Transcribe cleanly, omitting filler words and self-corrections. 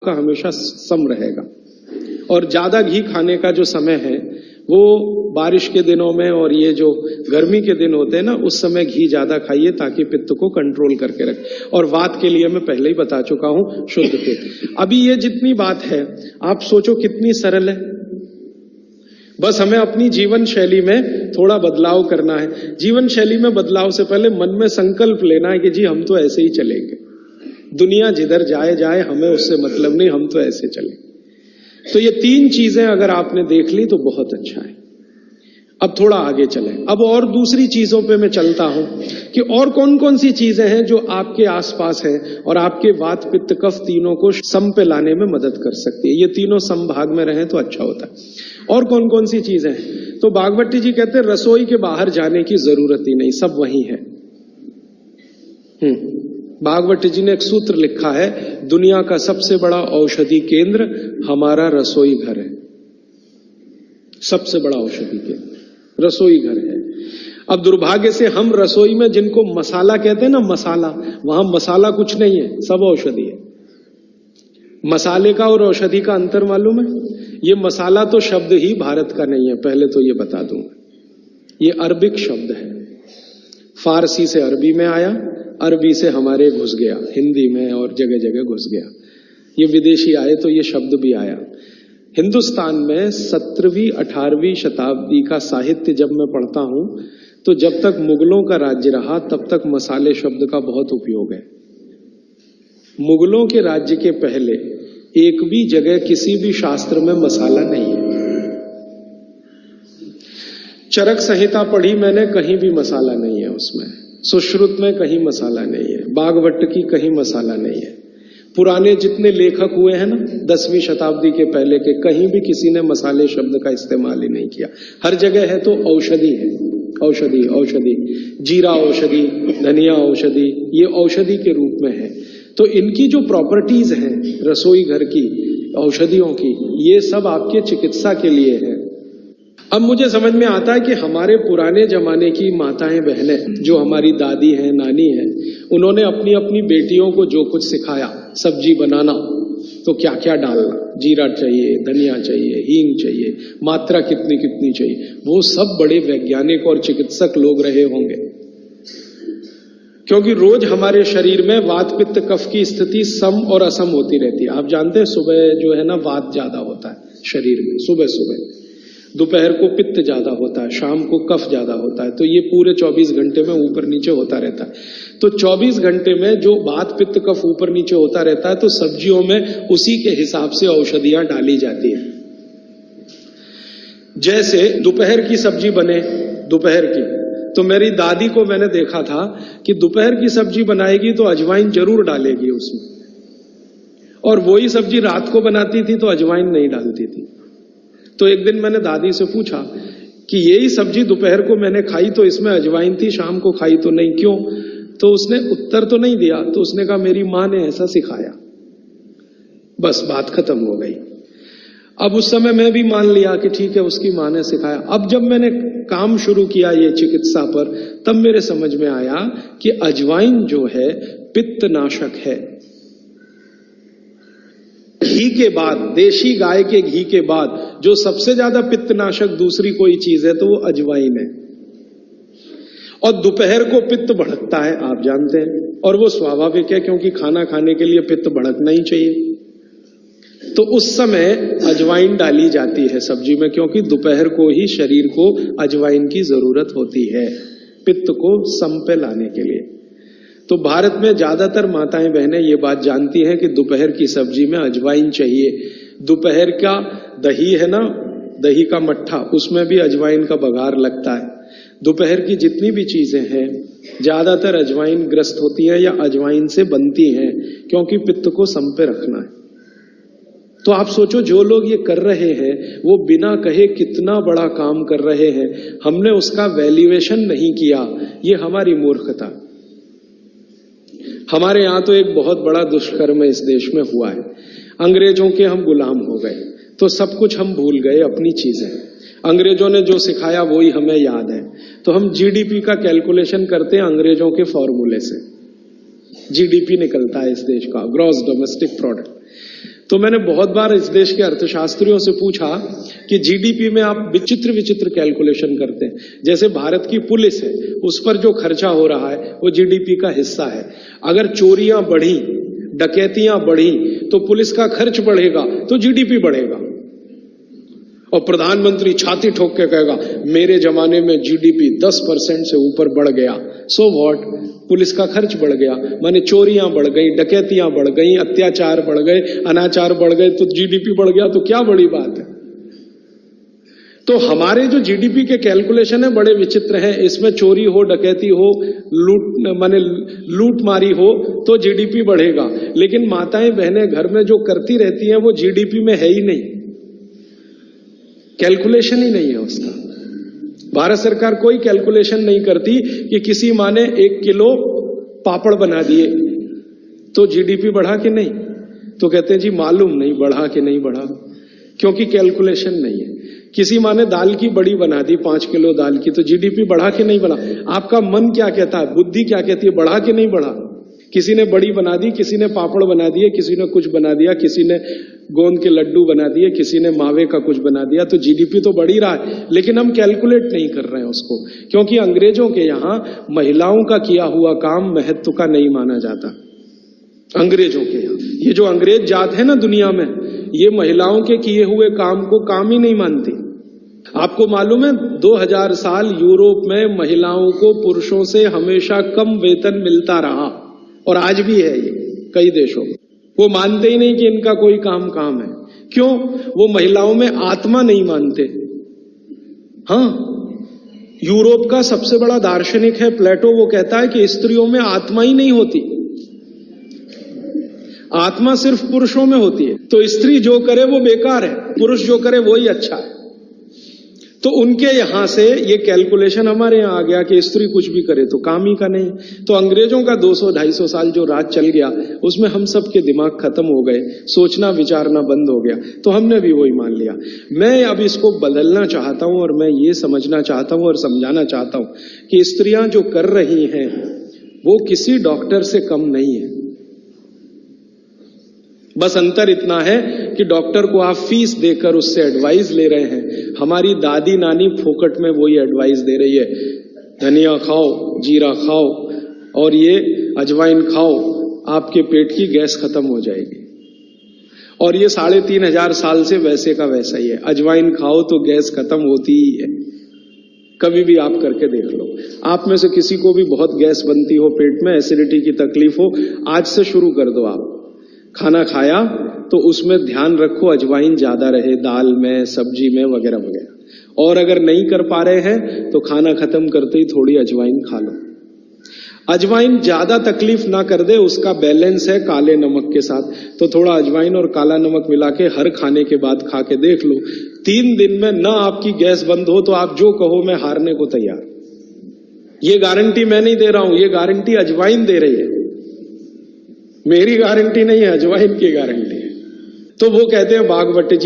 का हमेशा सम रहेगा। और ज्यादा घी खाने का जो समय है वो बारिश के दिनों में और ये जो गर्मी के दिन होते हैं ना, उस समय घी ज्यादा खाइए ताकि पित्त को कंट्रोल करके रखे। और वात के लिए मैं पहले ही बता चुका हूं, शुद्ध पित्त। अभी ये जितनी बात है आप सोचो कितनी सरल है, बस हमें अपनी जीवन शैली में थोड़ा बदलाव करना है। जीवन शैली में बदलाव से पहले मन में संकल्प लेना है कि जी हम तो ऐसे ही चलेंगे, दुनिया जिधर जाए जाए हमें उससे मतलब नहीं, हम तो ऐसे चलेंगे। तो ये तीन चीजें अगर आपने देख ली तो बहुत अच्छा है। अब थोड़ा आगे चलें, अब और दूसरी चीजों पे मैं चलता हूं कि और कौन कौन सी चीजें हैं जो आपके आसपास है और आपके वात पित्त कफ तीनों को सम पे लाने में मदद कर सकती है। ये तीनों सम भाग में रहें तो अच्छा होता है। और कौन कौन सी चीजें हैं? तो बागवती जी कहते हैं रसोई के बाहर जाने की जरूरत ही नहीं, सब वही है। भागवती जी ने एक सूत्र लिखा है, दुनिया का सबसे बड़ा औषधि केंद्र हमारा रसोई घर है। सबसे बड़ा औषधि केंद्र रसोई घर है। अब दुर्भाग्य से हम रसोई में जिनको मसाला कहते हैं ना, मसाला, वहां मसाला कुछ नहीं है, सब औषधि है। मसाले का और औषधि का अंतर मालूम है? ये मसाला तो शब्द ही भारत का नहीं है, पहले तो ये बता दूं। ये अरबिक शब्द है, फारसी से अरबी में आया, अरबी से हमारे घुस गया, हिंदी में और जगह जगह घुस गया। ये विदेशी आए तो ये शब्द भी आया। हिंदुस्तान में 17वीं 18वीं शताब्दी का साहित्य जब मैं पढ़ता हूं तो जब तक मुगलों का राज्य रहा तब तक मसाले शब्द का बहुत उपयोग है। मुगलों के राज्य के पहले एक भी जगह किसी भी शास्त्र में मसाला नहीं है। चरक संहिता पढ़ी मैंने, कहीं भी मसाला नहीं है उसमें। सुश्रुत में कहीं मसाला नहीं है, बागवट की कहीं मसाला नहीं है। पुराने जितने लेखक हुए हैं ना 10वीं शताब्दी के पहले के, कहीं भी किसी ने मसाले शब्द का इस्तेमाल ही नहीं किया। हर जगह है तो औषधि है, औषधि औषधि, जीरा औषधि, धनिया औषधि, ये औषधि के रूप में है। तो इनकी जो प्रॉपर्टीज हैं रसोई घर की औषधियों की, ये सब आपके चिकित्सा के लिए है। अब मुझे समझ में आता है कि हमारे पुराने जमाने की माताएं बहनें, जो हमारी दादी हैं, नानी हैं, उन्होंने अपनी अपनी बेटियों को जो कुछ सिखाया, सब्जी बनाना तो क्या क्या डालना, जीरा चाहिए, धनिया चाहिए, हींग चाहिए, मात्रा कितनी कितनी चाहिए, वो सब बड़े वैज्ञानिक और चिकित्सक लोग रहे होंगे। क्योंकि रोज हमारे शरीर में वात पित्त कफ की स्थिति सम और असम होती रहती है। आप जानते हैं सुबह जो है ना वात ज्यादा होता है शरीर में, सुबह सुबह, दोपहर को पित्त ज्यादा होता है, शाम को कफ ज्यादा होता है। तो ये पूरे 24 घंटे में ऊपर नीचे होता रहता है। तो 24 घंटे में जो वात पित्त कफ ऊपर नीचे होता रहता है, तो सब्जियों में उसी के हिसाब से औषधियां डाली जाती है। जैसे दोपहर की सब्जी बने, दोपहर की, तो मेरी दादी को मैंने देखा था कि दोपहर की सब्जी बनाएगी तो अजवाइन जरूर डालेगी उसमें, और वही सब्जी रात को बनाती थी तो अजवाइन नहीं डालती थी। तो एक दिन मैंने दादी से पूछा कि यही सब्जी दोपहर को मैंने खाई तो इसमें अजवाइन थी, शाम को खाई तो नहीं, क्यों? तो उसने उत्तर तो नहीं दिया। तो उसने कहा मेरी माँ ने ऐसा सिखाया। बस बात खत्म हो गई। अब उस समय मैं भी मान लिया कि ठीक है, उसकी माँ ने सिखाया। अब जब मैंने काम शुरू किया ये चिकित्सा पर, तब मेरे समझ में आया कि अजवाइन जो है पित्तनाशक है। घी के बाद, देशी गाय के घी के बाद जो सबसे ज्यादा पित्तनाशक दूसरी कोई चीज है तो वो अजवाइन है। और दोपहर को पित्त भड़कता है, आप जानते हैं, और वो स्वाभाविक है क्योंकि खाना खाने के लिए पित्त भड़कना ही चाहिए। तो उस समय अजवाइन डाली जाती है सब्जी में, क्योंकि दोपहर को ही शरीर को अजवाइन की जरूरत होती है पित्त को सम पे लाने के लिए। तो भारत में ज्यादातर माताएं बहनें ये बात जानती हैं कि दोपहर की सब्जी में अजवाइन चाहिए। दोपहर का दही है ना, दही का मट्ठा, उसमें भी अजवाइन का बघार लगता है। दोपहर की जितनी भी चीजें हैं ज्यादातर अजवाइन ग्रस्त होती है या अजवाइन से बनती हैं, क्योंकि पित्त को सम पे रखना है। तो आप सोचो जो लोग ये कर रहे हैं वो बिना कहे कितना बड़ा काम कर रहे हैं। हमने उसका वैल्यूएशन नहीं किया, ये हमारी मूर्खता। हमारे यहां तो एक बहुत बड़ा दुष्कर्म इस देश में हुआ है। अंग्रेजों के हम गुलाम हो गए तो सब कुछ हम भूल गए, अपनी चीजें। अंग्रेजों ने जो सिखाया वही हमें याद है। तो हम जीडीपी का कैलकुलेशन करते हैं अंग्रेजों के फॉर्मूले से। जीडीपी निकलता है इस देश का, ग्रॉस डोमेस्टिक प्रोडक्ट। तो मैंने बहुत बार इस देश के अर्थशास्त्रियों से पूछा कि जीडीपी में आप विचित्र विचित्र कैलकुलेशन करते हैं। जैसे भारत की पुलिस है, उस पर जो खर्चा हो रहा है वो जीडीपी का हिस्सा है। अगर चोरियां बढ़ी, डकैतियां बढ़ी तो पुलिस का खर्च बढ़ेगा तो जीडीपी बढ़ेगा। और प्रधानमंत्री छाती ठोक के कहेगा मेरे जमाने में जीडीपी 10% से ऊपर बढ़ गया। सो व्हाट, पुलिस का खर्च बढ़ गया, माने चोरियां बढ़ गई, डकैतियां बढ़ गई, अत्याचार बढ़ गए, अनाचार बढ़ गए तो जीडीपी बढ़ गया, तो क्या बड़ी बात है। तो हमारे जो जीडीपी के कैलकुलेशन है बड़े विचित्र हैं। इसमें चोरी हो, डकैती हो, लूट मारी हो तो जीडीपी बढ़ेगा, लेकिन माताएं बहनें घर में जो करती रहती हैं वो जीडीपी में है ही नहीं, कैलकुलेशन ही नहीं है उसका। भारत सरकार कोई कैलकुलेशन नहीं करती कि किसी माँ ने 1 किलो पापड़ बना दिए तो जीडीपी बढ़ा कि नहीं, तो कहते हैं जी मालूम नहीं बढ़ा कि नहीं बढ़ा, क्योंकि कैलकुलेशन नहीं है। किसी माँ ने दाल की बड़ी बना दी 5 किलो दाल की, तो जीडीपी बढ़ा कि नहीं बढ़ा। आपका मन क्या कहता है, बुद्धि क्या कहती है, बढ़ा कि नहीं बढ़ा। किसी ने बड़ी बना दी, किसी ने पापड़ बना दिए, किसी ने कुछ बना दिया, किसी ने गोंद के लड्डू बना दिए, किसी ने मावे का कुछ बना दिया, तो जीडीपी तो बढ़ ही रहा है, लेकिन हम कैलकुलेट नहीं कर रहे हैं उसको, क्योंकि अंग्रेजों के यहाँ महिलाओं का किया हुआ काम महत्व का नहीं माना जाता। अंग्रेजों के यहाँ ये जो अंग्रेज जात है ना दुनिया में, ये महिलाओं के किए हुए काम को काम ही नहीं मानती। आपको मालूम है 2000 साल यूरोप में महिलाओं को पुरुषों से हमेशा कम वेतन मिलता रहा, और आज भी है ये कई देशों में। वो मानते ही नहीं कि इनका कोई काम है। क्यों? वो महिलाओं में आत्मा नहीं मानते। हाँ, यूरोप का सबसे बड़ा दार्शनिक है प्लेटो, वो कहता है कि स्त्रियों में आत्मा ही नहीं होती, आत्मा सिर्फ पुरुषों में होती है। तो स्त्री जो करे वो बेकार है, पुरुष जो करे वो ही अच्छा है। तो उनके यहां से ये कैलकुलेशन हमारे यहां आ गया कि स्त्री कुछ भी करे तो काम ही का नहीं। तो अंग्रेजों का 200-250 साल जो राज चल गया उसमें हम सब के दिमाग खत्म हो गए, सोचना विचारना बंद हो गया, तो हमने भी वही मान लिया। मैं अब इसको बदलना चाहता हूं और मैं ये समझना चाहता हूं और समझाना चाहता हूं कि स्त्रियां जो कर रही हैं वो किसी डॉक्टर से कम नहीं है। बस अंतर इतना है कि डॉक्टर को आप फीस देकर उससे एडवाइस ले रहे हैं, हमारी दादी नानी फोकट में वही एडवाइस दे रही है, धनिया खाओ, जीरा खाओ और ये अजवाइन खाओ, आपके पेट की गैस खत्म हो जाएगी। और ये 3500 साल से वैसे का वैसा ही है, अजवाइन खाओ तो गैस खत्म होती ही है। कभी भी आप करके देख लो। आप में से किसी को भी बहुत गैस बनती हो, पेट में एसिडिटी की तकलीफ हो, आज से शुरू कर दो। आप खाना खाया तो उसमें ध्यान रखो अजवाइन ज्यादा रहे, दाल में, सब्जी में वगैरह वगैरह। और अगर नहीं कर पा रहे हैं तो खाना खत्म करते ही थोड़ी अजवाइन खा लो। अजवाइन ज्यादा तकलीफ ना कर दे, उसका बैलेंस है काले नमक के साथ, तो थोड़ा अजवाइन और काला नमक मिला के हर खाने के बाद खा के देख लो। 3 दिन में ना आपकी गैस बंद हो तो आप जो कहो मैं हारने को तैयार। ये गारंटी मैं नहीं दे रहा हूं, ये गारंटी अजवाइन दे रही है, मेरी गारंटी नहीं है, अजवाइन की गारंटी है। तो वो कहते हैं बागवट जी